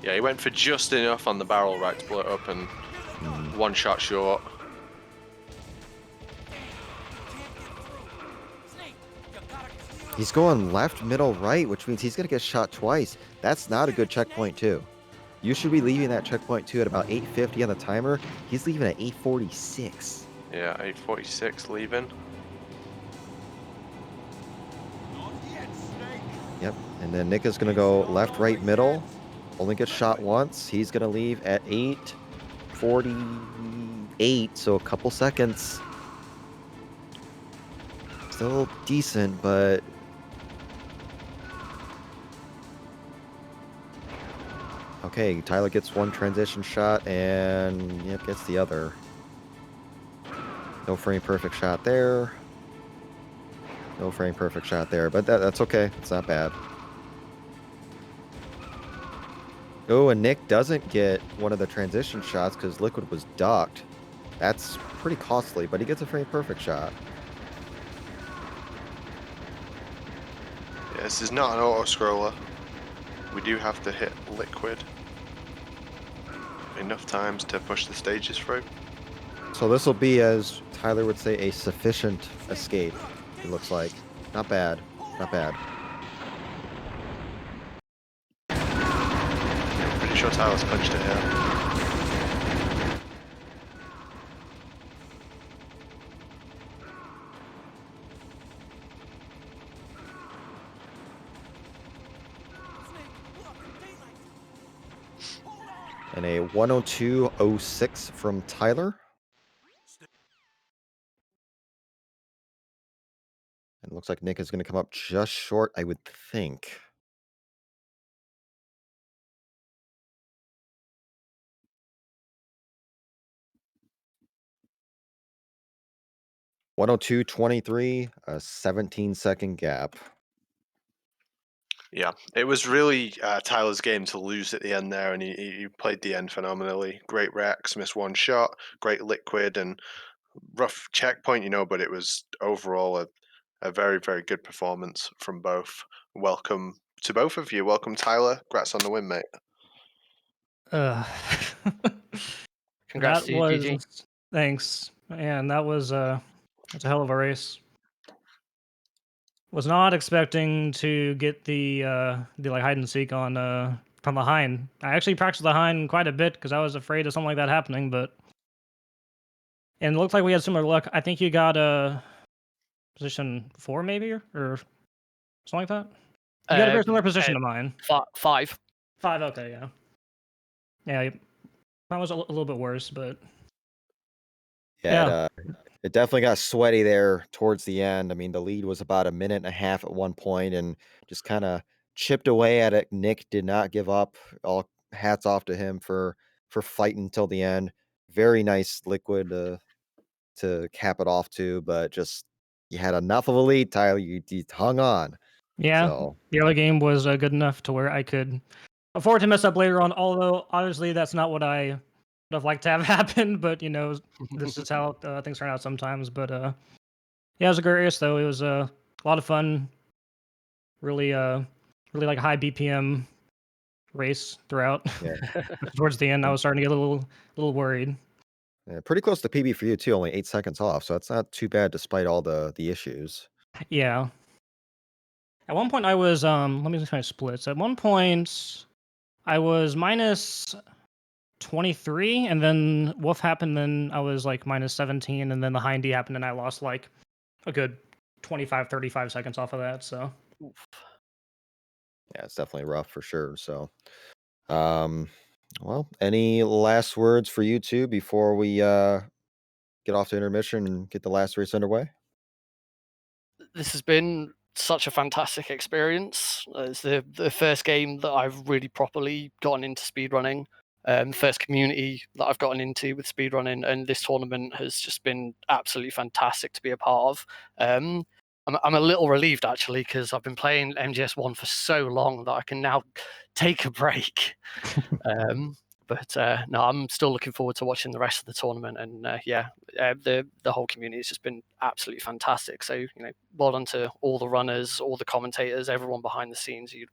Yeah, he went for just enough on the barrel right to blow it up, and one shot short. He's going left, middle, right, which means he's going to get shot twice. That's not a good checkpoint, too. You should be leaving that checkpoint, too, at about 8:50 on the timer. He's leaving at 8:46. Yeah, 8:46 leaving. Yep, and then Nick is going to go left, right, middle. Only gets shot once. He's going to leave at 8:48, so a couple seconds. Still decent, but... Okay, Tyler gets one transition shot, and yep, gets the other. No frame perfect shot there. No frame perfect shot there, but that's okay. It's not bad. Oh, and Nick doesn't get one of the transition shots because Liquid was ducked. That's pretty costly, but he gets a frame perfect shot. Yeah, this is not an auto-scroller. We do have to hit Liquid enough times to push the stages through. So this will be, as Tyler would say, a sufficient escape, it looks like. Not bad. Not bad. I'm pretty sure Tyler's punched it here. And a 102.06 from Tyler. And it looks like Nick is going to come up just short, I would think. (102.23), a 17-second gap. Yeah, it was really Tyler's game to lose at the end there, and he played the end phenomenally. Great Rex, missed one shot, great Liquid, and rough checkpoint, you know, but it was overall a very, very good performance from both. Welcome to both of you. Welcome, Tyler. Congrats on the win, mate. Congrats to you, GG. Thanks, and that's a hell of a race. Was not expecting to get the like hide and seek on from behind. I actually practiced behind quite a bit because I was afraid of something like that happening, but and it looked like we had similar luck. I think you got position 4 maybe or something like that. You got a very similar position to mine. 5. 5, okay, yeah. Yeah, that was a little bit worse, but Yeah, it definitely got sweaty there towards the end. I mean, the lead was about a minute and a half at one point and just kind of chipped away at it. Nick did not give up. All hats off to him for fighting until the end. Very nice Liquid to cap it off too, but just you had enough of a lead, Tyler. You hung on. yeah, So the other game was good enough to where I could afford to mess up later on, although obviously that's not what I would have liked to have happen, but you know, this is how things turn out sometimes. But yeah, it was a great race though. It was a lot of fun. Really really like high BPM race throughout. yeah. Towards the end I was starting to get a little worried. Yeah, pretty close to PB for you too, only 8 seconds off, so that's not too bad despite all the issues. Yeah. At one point I was let me just kind of splits. At one point I was minus 23, and then Wolf happened, then I was like minus 17, and then the Hindy happened, and I lost like a good 25, 35 seconds off of that. So Yeah, it's definitely rough for sure. So Well, any last words for you two before we get off to intermission and get the last race underway? This has been such a fantastic experience. It's the first game that I've really properly gotten into speedrunning. First community that I've gotten into with speedrunning, and this tournament has just been absolutely fantastic to be a part of. I'm a little relieved actually because I've been playing MGS1 for so long that I can now take a break. But no, I'm still looking forward to watching the rest of the tournament, and the whole community has just been absolutely fantastic. So well done to all the runners, all the commentators, everyone behind the scenes. You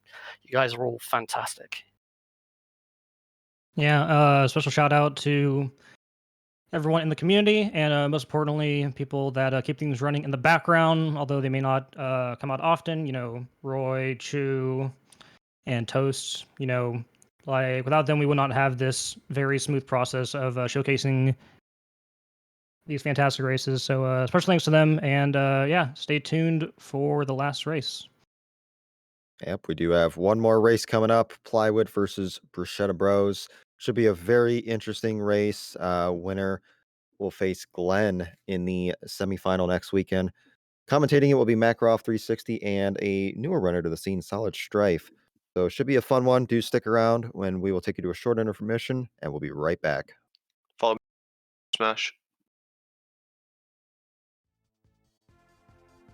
guys are all fantastic. Yeah, special shout out to everyone in the community, and most importantly, people that keep things running in the background, although they may not come out often. Roy, Chu, and Toast. Like without them, we would not have this very smooth process of showcasing these fantastic races. So special thanks to them, and stay tuned for the last race. Yep, we do have one more race coming up. Plywood versus Bruschetta Bros. Should be a very interesting race. Winner will face Glenn in the semifinal next weekend. Commentating it will be Makarov360 and a newer runner to the scene, Solid Strife. So it should be a fun one. Do stick around when we will take you to a short intermission, and we'll be right back. Follow me, Smash.